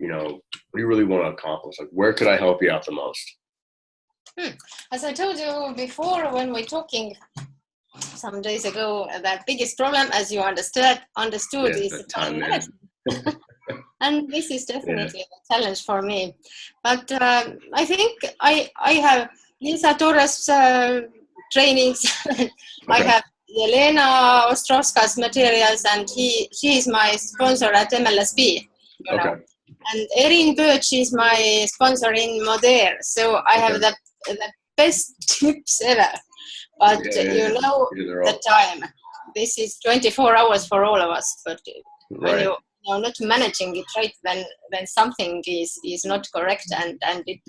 what do you really want to accomplish? Like, where could I help you out the most? As I told you before when we're talking some days ago, the biggest problem, as you understood is the time management. And this is definitely a challenge for me. But I think I have Lisa Torres trainings. Okay. I have Elena Ostrovska's materials, and she is my sponsor at MLSP. You know. And Erin Birch is my sponsor in Moder. So I have the best tips ever. But the time. This is 24 hours for all of us. But when you're not managing it right, then something is not correct, and it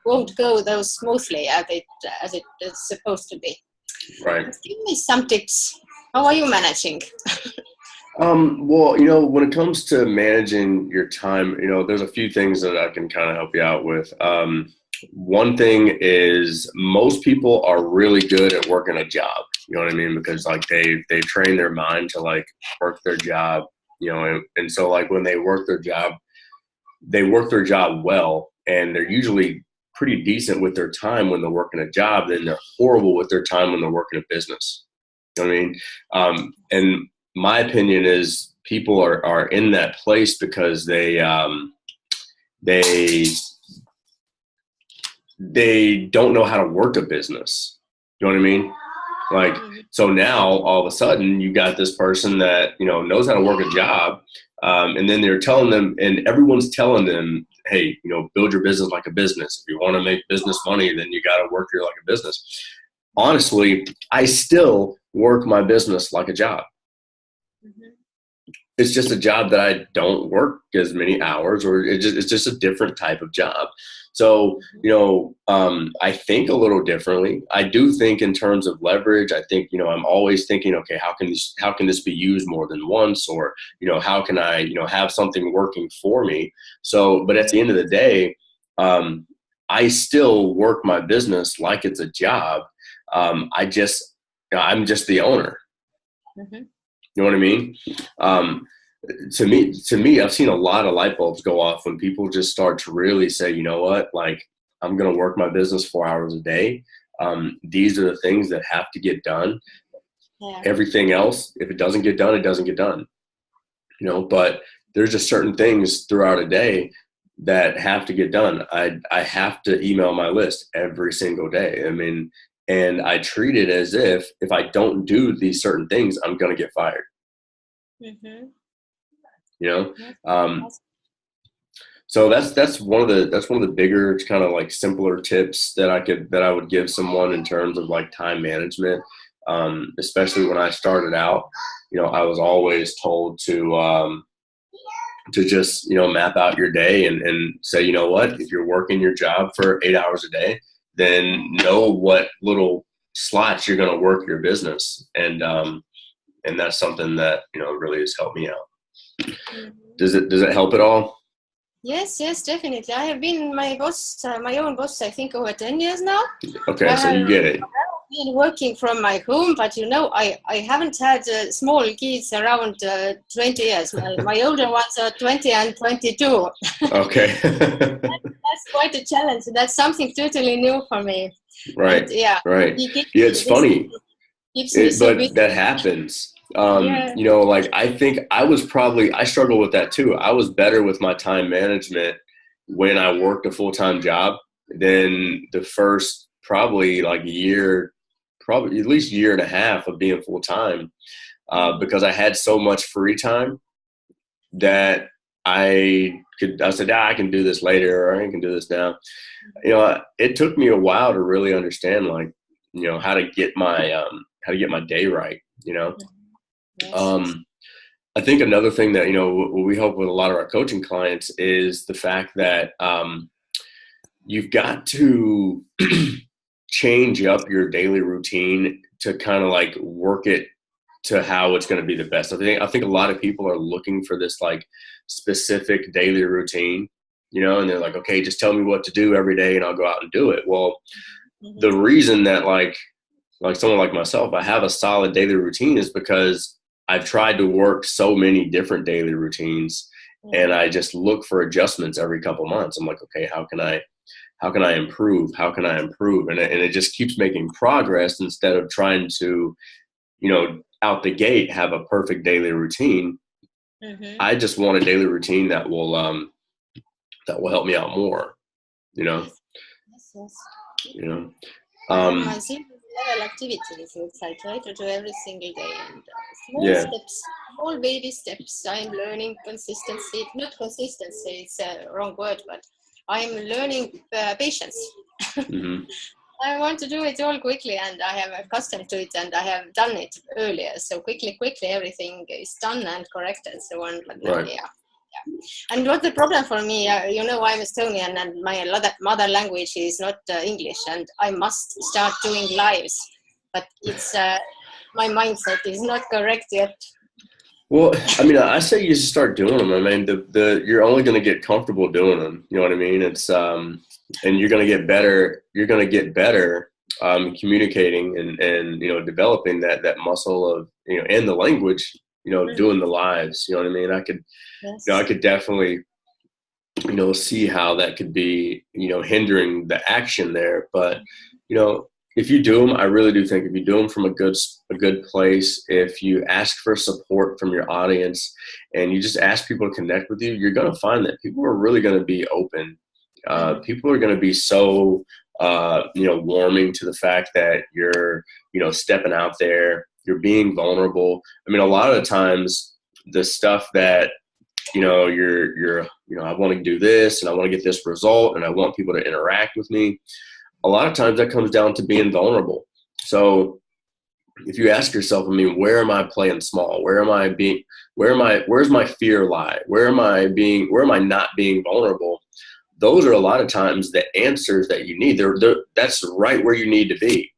won't go though smoothly as it is supposed to be. Right. Give me some tips. How are you managing? Well, when it comes to managing your time, there's a few things that I can kind of help you out with. One thing is most people are really good at working a job. You know what I mean? Because like they train their mind to like work their job, and so like when they work their job well, and they're usually pretty decent with their time when they're working a job. Then they're horrible with their time when they're working a business. You know what I mean? And my opinion is people are in that place because they don't know how to work a business. You know what I mean? Like, so now all of a sudden you got this person that, knows how to work a job. And then they're telling them, and everyone's telling them, hey, build your business like a business. If you want to make business money, then you got to work here like a business. Honestly, I still work my business like a job. Mm-hmm. It's just a job that I don't work as many hours, or it's just a different type of job. So, I think a little differently. I do think in terms of leverage. I think, I'm always thinking, okay, how can this be used more than once? Or, how can I, have something working for me? So, but at the end of the day, I still work my business like it's a job. I'm just the owner. Mm-hmm. You know what I mean? To me, I've seen a lot of light bulbs go off when people just start to really say, you know what, like I'm going to work my business 4 hours a day. These are the things that have to get done. Yeah. Everything else, if it doesn't get done, it doesn't get done. But there's just certain things throughout a day that have to get done. I have to email my list every single day. I mean, and I treat it as if I don't do these certain things, I'm going to get fired. Mm-hmm. So that's one of the bigger kind of like simpler tips that I would give someone in terms of like time management. Especially when I started out, I was always told to just, map out your day and say, you know what, if you're working your job for 8 hours a day, then know what little slots you're going to work your business. And that's something that, really has helped me out. Does it help at all? Yes, definitely. I have been my own boss, I think over 10 years now. Okay, so you get it. I've been working from my home, but I haven't had small kids around 20 years. My older ones are 20 and 22. Okay. That's quite a challenge. That's something totally new for me. Right. And, yeah. Right. Yeah, it's funny. But that happens. Like I think I struggle with that too. I was better with my time management when I worked a full-time job than the first probably like at least year and a half of being full-time, because I had so much free time that I said, I can do this later, or I can do this now. It took me a while to really understand, like, how to get my day right, Yes. I think another thing that, we help with a lot of our coaching clients is the fact that you've got to change up your daily routine to kind of like work it to how it's going to be the best. I think a lot of people are looking for this like specific daily routine, and they're like, okay, just tell me what to do every day and I'll go out and do it. Well, the reason that like someone like myself, I have a solid daily routine is because I've tried to work so many different daily routines, and I just look for adjustments every couple months. I'm like, okay, how can I improve? How can I improve? And it just keeps making progress instead of trying to, out the gate have a perfect daily routine. I just want a daily routine that will help me out more. Yes. My zero level activities, which I try to do every single day, and small steps, small baby steps. I'm learning consistency. Not consistency; it's a wrong word, but I'm learning patience. I want to do it all quickly, and I have accustomed to it, and I have done it earlier. So quickly, everything is done and correct and so on. But yeah. And what's the problem for me? I'm Estonian, and my mother language is not English, and I must start doing lives. But it's my mindset is not correct yet. Well, I mean, I say you just start doing them. I mean, you're only going to get comfortable doing them. You know what I mean? It's and you're going to get better. You're going to get better communicating and developing that muscle of and the language. Doing the lives. You know what I mean? I could definitely see how that could be hindering the action there. But if you do them, I really do think if you do them from a good place, if you ask for support from your audience and you just ask people to connect with you, you're going to find that people are really going to be open. People are going to be so, warming to the fact that you're, stepping out there, you're being vulnerable. I mean, a lot of the times the stuff that, I want to do this and I want to get this result and I want people to interact with me. A lot of times that comes down to being vulnerable. So if you ask yourself, I mean, where am I playing small? Where's my fear lie? Where am I not being vulnerable? Those are a lot of times the answers that you need. That's right where you need to be.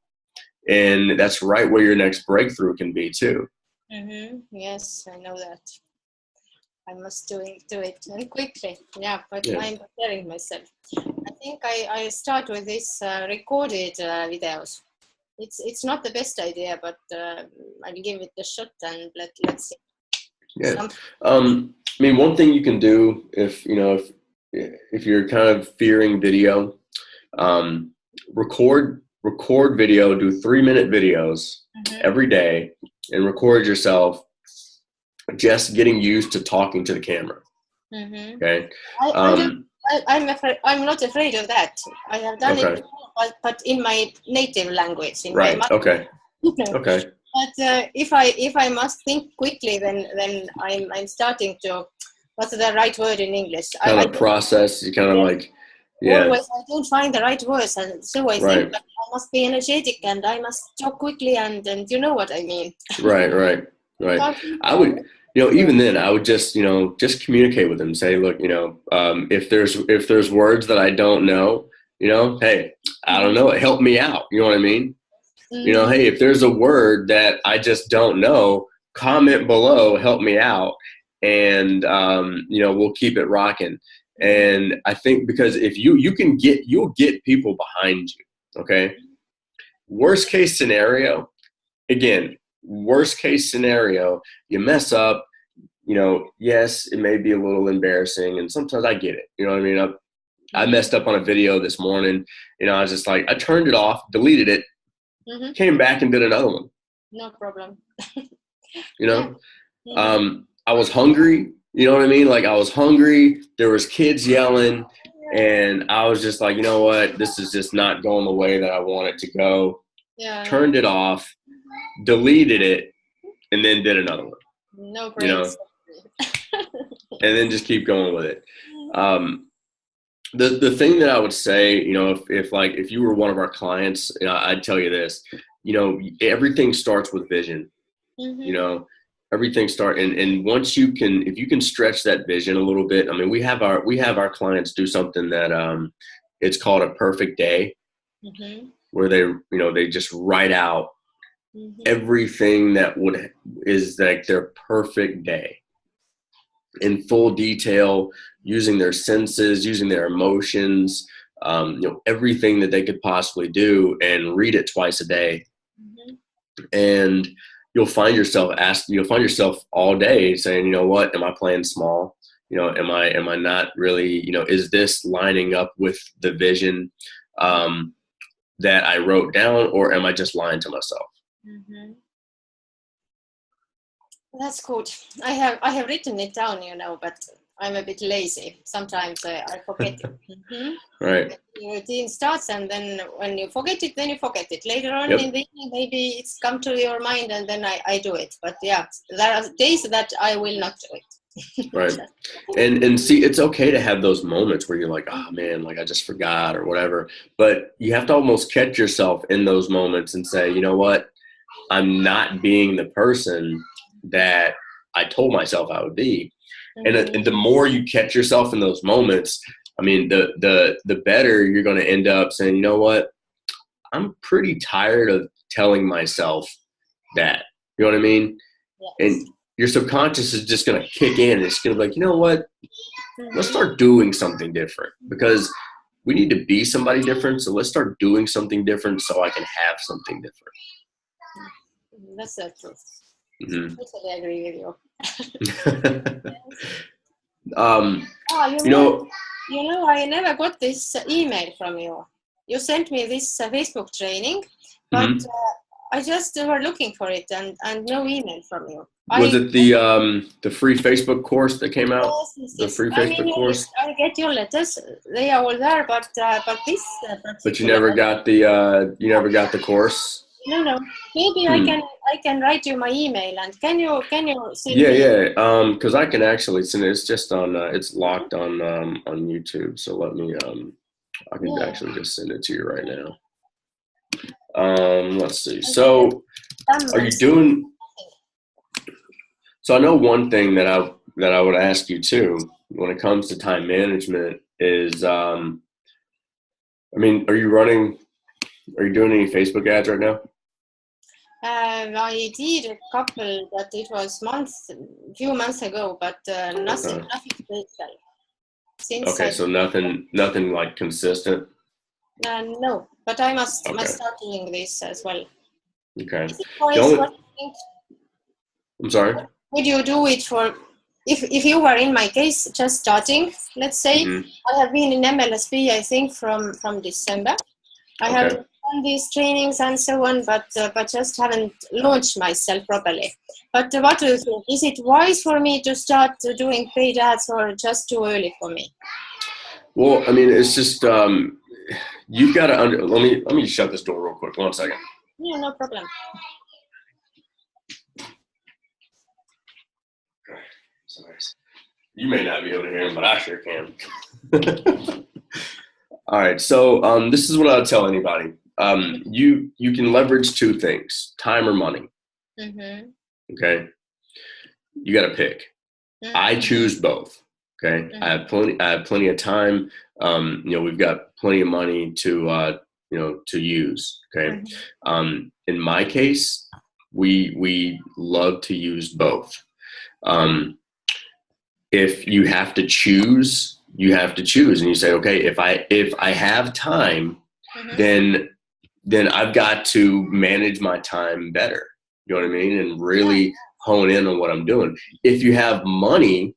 And that's right where your next breakthrough can be too. Yes, I know that. I must do it and quickly. Yeah, but I'm preparing myself. I think I start with this recorded videos. It's not the best idea, but I'll give it a shot and let's see. Yeah. I mean, one thing you can do if you're kind of fearing video, record video, do 3-minute videos every day, and record yourself just getting used to talking to the camera. Okay. I'm afraid. I'm not afraid of that. I have done it before, but in my native language. My mother. Okay. Okay. But if I must think quickly, then I'm starting to. What's the right word in English? Kind of process. You kind of like. Yeah. Always, I don't find the right words, and so I think that I must be energetic and I must talk quickly, and you know what I mean. Right. I would. Even then, I would just communicate with them. Say, look, if there's words that I don't know, hey, I don't know, help me out. You know what I mean? Hey, if there's a word that I just don't know, comment below, help me out, and we'll keep it rocking. And I think because if you'll get people behind you. Okay. Worst case scenario, you mess up, yes, it may be a little embarrassing, and sometimes I get it. You know what I mean? I messed up on a video this morning. I was just like, I turned it off, deleted it, came back and did another one. No problem. I was hungry. You know what I mean? Like I was hungry. There was kids yelling, and I was just like, you know what? This is just not going the way that I want it to go. Yeah. Turned it off, deleted it, and then did another one. No breaks. And then just keep going with it. The thing that I would say, if you were one of our clients, I'd tell you this. Everything starts with vision. Everything and once if you can stretch that vision a little bit. I mean, we have our clients do something that it's called a perfect day, where they just write out everything that is like their perfect day in full detail, using their senses, using their emotions, everything that they could possibly do, and read it twice a day. And you'll find yourself all day saying, you know what, am I playing small? am I not really, is this lining up with the vision that I wrote down, or am I just lying to myself? Mm-hmm. That's good. I have written it down, but I'm a bit lazy. Sometimes I forget it. Mm-hmm. Right. Your routine starts, and then when you forget it, then you forget it. Later on in the evening, maybe it's come to your mind, and then I do it. But yeah, there are days that I will not do it. Right. And see, it's okay to have those moments where you're like, oh man, like I just forgot or whatever. But you have to almost catch yourself in those moments and say, you know what? I'm not being the person that I told myself I would be. Mm-hmm. And the more you catch yourself in those moments, I mean, the better you're going to end up saying, you know what? I'm pretty tired of telling myself that. You know what I mean? Yes. And your subconscious is just going to kick in and it's going to be like, you know what? Let's start doing something different, because we need to be somebody different. So let's start doing something different so I can have something different. That's the truth. Mm-hmm. I totally agree with you. I never got this email from you. You sent me this Facebook training, but I just were looking for it and no email from you. Was it the free Facebook course that came out? Yes. The free Facebook course. I get your letters; they are all there, but this. But you never got the course. No. Maybe I can write you my email, and can you send me? Yeah. Because I can actually send it. It's just on. It's locked on YouTube. So let me. I can actually just send it to you right now. Let's see. So, are you doing? So I know one thing that I would ask you too, when it comes to time management, is I mean, are you doing any Facebook ads right now? I did a couple, but it was few months ago, but nothing special. So nothing like consistent. No, but I must start doing this as well. Okay. I'm sorry. Would you do it for if you were in my case just starting? Let's say I have been in MLSP, I think from December. I have done these trainings and so on, but just haven't launched myself properly. But what do you think? Is it wise for me to start doing paid ads, or just too early for me? Well, I mean, it's just you've got to let me shut this door real quick. 1 second. Yeah, no problem. You may not be able to hear him, but I sure can. All right. So this is what I'll tell anybody. You can leverage two things: time or money. Mm-hmm. Okay. You got to pick. Mm-hmm. I choose both. Okay. Mm-hmm. I have plenty of time. We've got plenty of money to use. Okay. Mm-hmm. In my case, we love to use both. If you have to choose, you have to choose, and you say, okay, if I have time, then I've got to manage my time better. You know what I mean? And really hone in on what I'm doing. If you have money,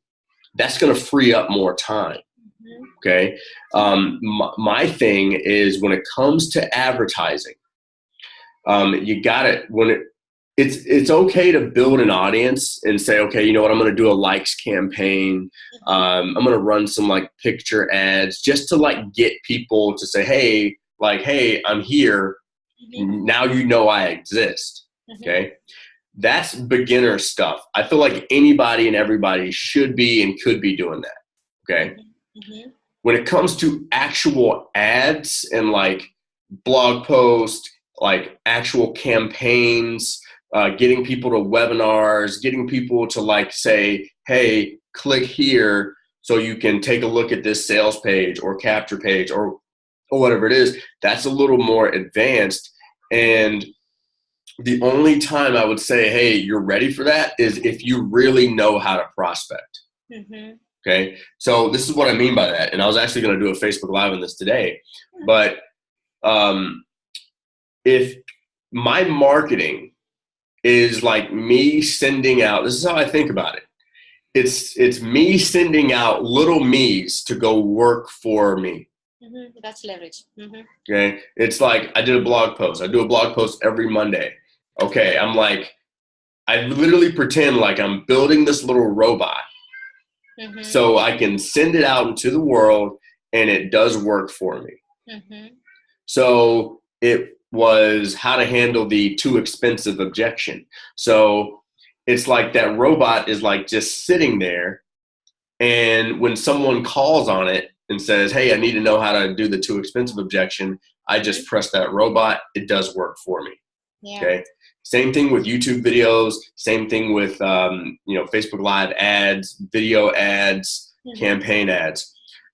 that's going to free up more time. Okay. My thing is, when it comes to advertising, you got it. It's okay to build an audience and say, okay, you know what, I'm going to do a likes campaign. I'm going to run some like picture ads just to like get people to say, hey, I'm here. Now you know I exist. Okay. That's beginner stuff. I feel like anybody and everybody should be and could be doing that. Okay. When it comes to actual ads and like blog posts, like actual campaigns, getting people to webinars, getting people to like say, hey, click here so you can take a look at this sales page or capture page or whatever it is, that's a little more advanced. And the only time I would say, hey, you're ready for that is if you really know how to prospect. Okay. So this is what I mean by that. And I was actually going to do a Facebook Live on this today, but if my marketing is like me sending out, this is how I think about it. it's me sending out little me's to go work for me. That's leverage. Okay. It's like I did a blog post. I do a blog post every Monday. Okay. I'm like, I literally pretend like I'm building this little robot so I can send it out into the world and it does work for me. So it was how to handle the too expensive objection. So it's like that robot is like just sitting there. And when someone calls on it and says, hey, I need to know how to do the too expensive objection, I just press that robot. It does work for me. Yeah. Okay. Same thing with YouTube videos. Same thing with, Facebook Live ads, video ads, campaign ads.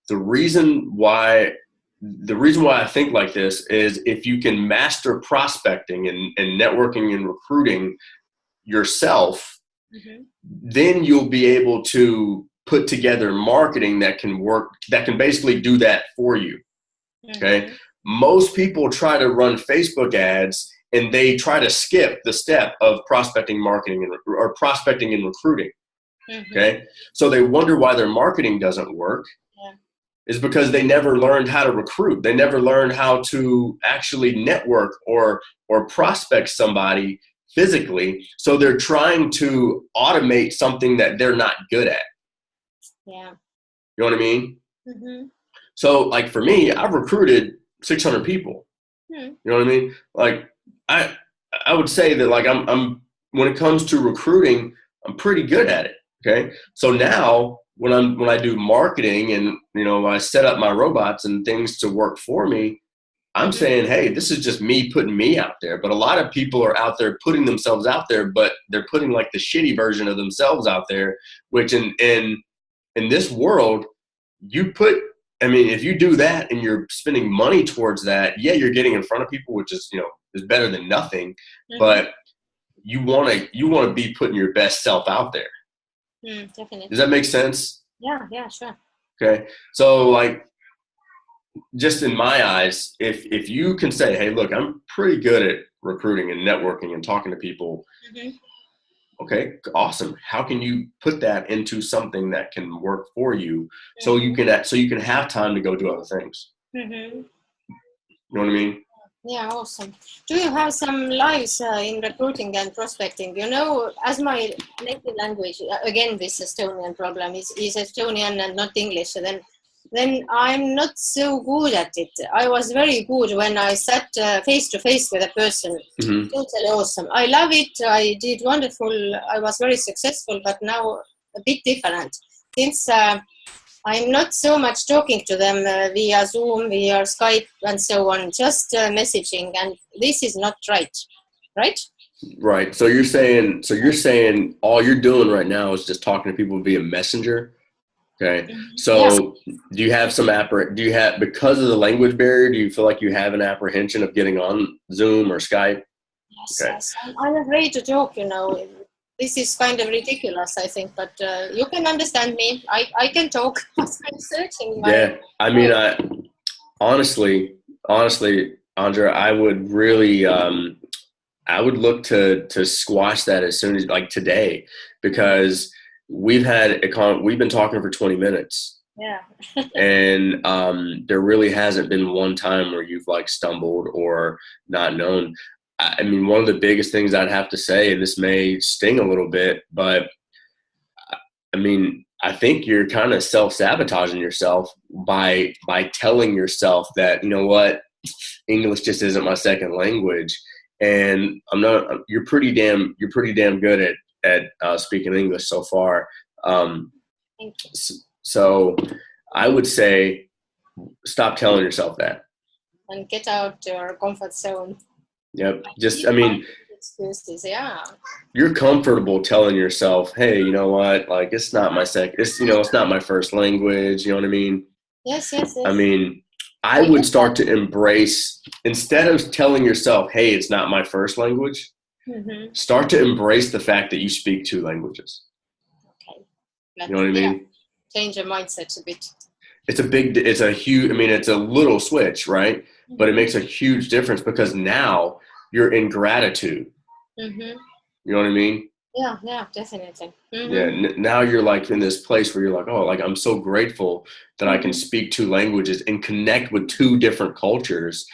The reason why I think like this is if you can master prospecting and networking and recruiting yourself, then you'll be able to put together marketing that can work, that can basically do that for you. Okay. Most people try to run Facebook ads and they try to skip the step of prospecting, marketing, or prospecting and recruiting. Okay. So they wonder why their marketing doesn't work. Is because they never learned how to recruit. They never learned how to actually network or prospect somebody physically. So they're trying to automate something that they're not good at. Yeah. You know what I mean? So like for me, I've recruited 600 people. You know what I mean? Like I would say that like I'm when it comes to recruiting, I'm pretty good at it. Okay. So now when I do marketing and, I set up my robots and things to work for me, I'm saying, hey, this is just me putting me out there. But a lot of people are out there putting themselves out there, but they're putting like the shitty version of themselves out there, which in this world, if you do that and you're spending money towards that, yeah, you're getting in front of people, which is, is better than nothing. But you want to be putting your best self out there. Definitely. Does that make sense? Yeah, sure. Okay. So like, just in my eyes, if you can say, hey, look, I'm pretty good at recruiting and networking and talking to people. Okay, awesome. How can you put that into something that can work for you so you can have time to go do other things? You know what I mean? Yeah, awesome. Do you have some lives in recruiting and prospecting? As my native language, again, this Estonian problem is Estonian and not English. So then I'm not so good at it. I was very good when I sat face to face with a person. Totally awesome. I love it. I did wonderful. I was very successful, but now a bit different. Since I'm not so much talking to them via Zoom, via Skype, and so on, just messaging, and this is not right, right? Right. So you're saying all you're doing right now is just talking to people via Messenger. Okay. So do you have because of the language barrier, do you feel like you have an apprehension of getting on Zoom or Skype? Yes. I'm afraid to talk, This is kind of ridiculous, I think, but you can understand me. I can talk. I'm searching. I honestly, Andra, I would really, I would look to squash that as soon as like today, because we've been talking for 20 minutes. Yeah. And there really hasn't been one time where you've like stumbled or not known. I mean, one of the biggest things I'd have to say, and this may sting a little bit, but I mean, I think you're kind of self-sabotaging yourself by telling yourself that, you know what, English just isn't my second language. And you're pretty damn good at speaking English so far. So I would say stop telling yourself that. And get out your comfort zone. Yep. Excuses, yeah. You're comfortable telling yourself, hey, you know what? Like, it's not my it's not my first language. You know what I mean? Yes. I mean, I would start to embrace, instead of telling yourself, hey, it's not my first language, start to embrace the fact that you speak 2 languages. Okay. You know what I mean? Change your mindset a bit. It's a little switch, right? But it makes a huge difference because now you're in gratitude. You know what I mean? Yeah, definitely. Yeah, now you're like in this place where you're like, oh, like I'm so grateful that I can speak two languages and connect with two different cultures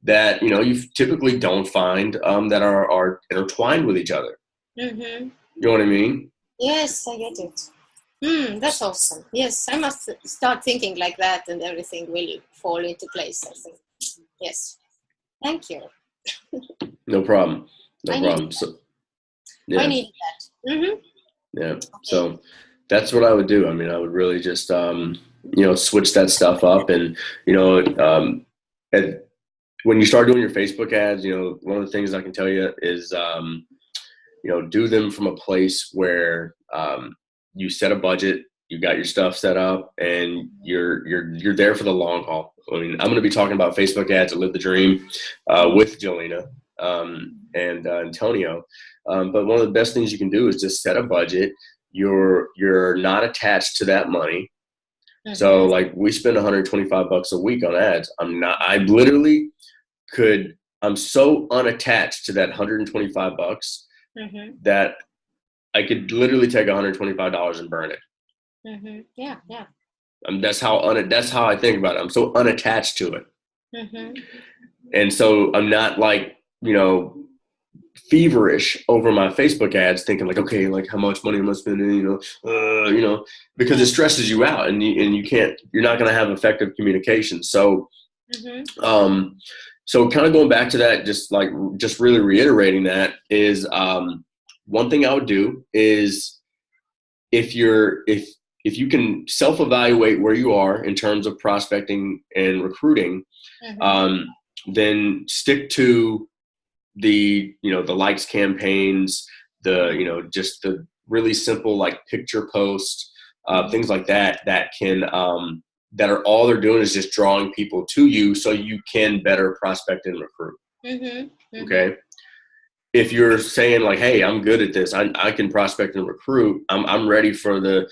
that you typically don't find that are intertwined with each other. You know what I mean? Yes, I get it. That's awesome. Yes, I must start thinking like that, and everything will fall into place, I think. Yes. Thank you. No problem. I Problem. So, yeah. I need that. Yeah. Okay. So that's what I would do. I mean, I would really just, switch that stuff up. And, when you start doing your Facebook ads, one of the things I can tell you is, do them from a place where you set a budget, you got your stuff set up, and you're there for the long haul. I mean, I'm going to be talking about Facebook ads at Live the Dream with Jolena and Antonio. But one of the best things you can do is just set a budget. You're not attached to that money. So like we spend $125 a week on ads. I'm so unattached to that $125 that I could literally take $125 and burn it. Yeah. That's how I think about it. I'm so unattached to it. And so I'm not like, feverish over my Facebook ads thinking like, okay, like how much money am I spending, because it stresses you out and you're not going to have effective communication. So, so kind of going back to that, just really reiterating that is, one thing I would do is if you can self-evaluate where you are in terms of prospecting and recruiting, then stick to the likes campaigns, just the really simple like picture posts, things like that can that are all they're doing is just drawing people to you so you can better prospect and recruit. Okay. If you're saying like, hey, I'm good at this, I can prospect and recruit, I'm ready for the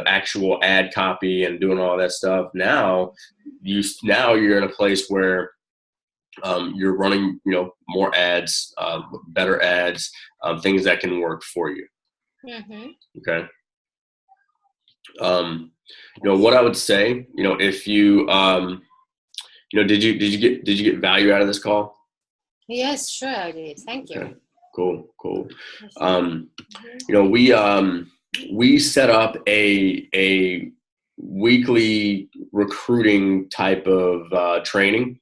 actual ad copy and doing all that stuff. Now you're in a place where you're running, more ads, better ads, things that can work for you. Okay. What I would say, if you, did you get value out of this call? Yes, sure I did. Thank you. Okay. Cool. We set up a weekly recruiting type of training.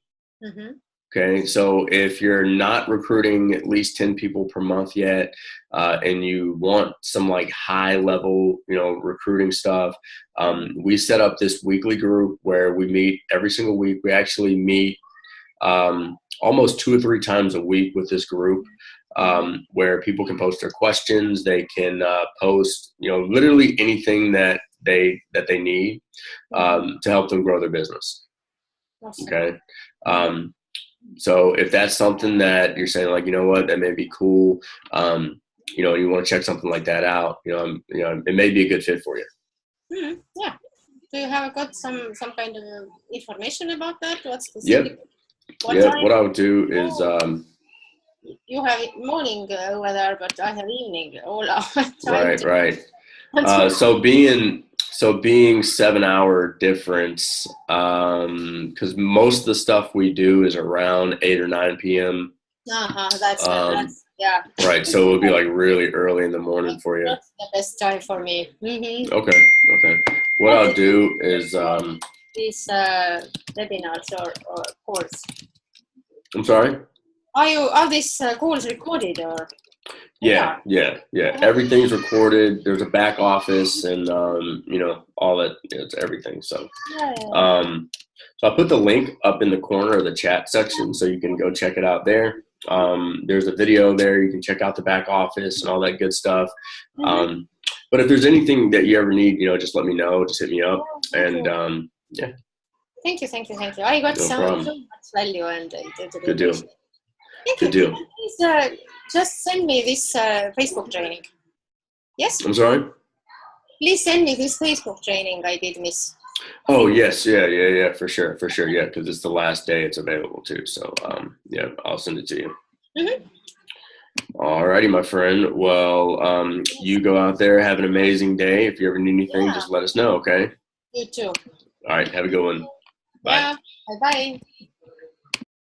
Okay, so if you're not recruiting at least 10 people per month yet, and you want some like high level, recruiting stuff, we set up this weekly group where we meet every single week. We actually meet almost 2 or 3 times a week with this group, where people can post their questions. They can post, literally anything that they need to help them grow their business. Okay. So if that's something that you're saying like, that may be cool, you want to check something like that out, it may be a good fit for you. Yeah. Do you have got some kind of information about that? What's the what I would do is you have morning over there, but I have evening all hour. Right. So being 7-hour difference, because most of the stuff we do is around 8 or 9 p.m. That's yeah. Right. So it would be like really early in the morning for you. That's the best time for me. Okay. What I'll do is these webinars or calls. I'm sorry? Are these calls recorded or? Yeah. Everything's recorded. There's a back office and, all that, it's everything. So, so I put the link up in the corner of the chat section so you can go check it out there. There's a video there. You can check out the back office and all that good stuff. But if there's anything that you ever need, just let me know. Just hit me up. And, yeah. Thank you. I got so much value and good deal. Good deal. Please just send me this Facebook training. Yes? I'm sorry? Please send me this Facebook training I did miss. Oh, yes. Yeah, for sure. Yeah, because it's the last day it's available too. So, yeah, I'll send it to you. All righty, my friend. Well, you go out there, have an amazing day. If you ever need anything, just let us know, okay? You too. All right, have a good one. Bye. Yeah, bye-bye.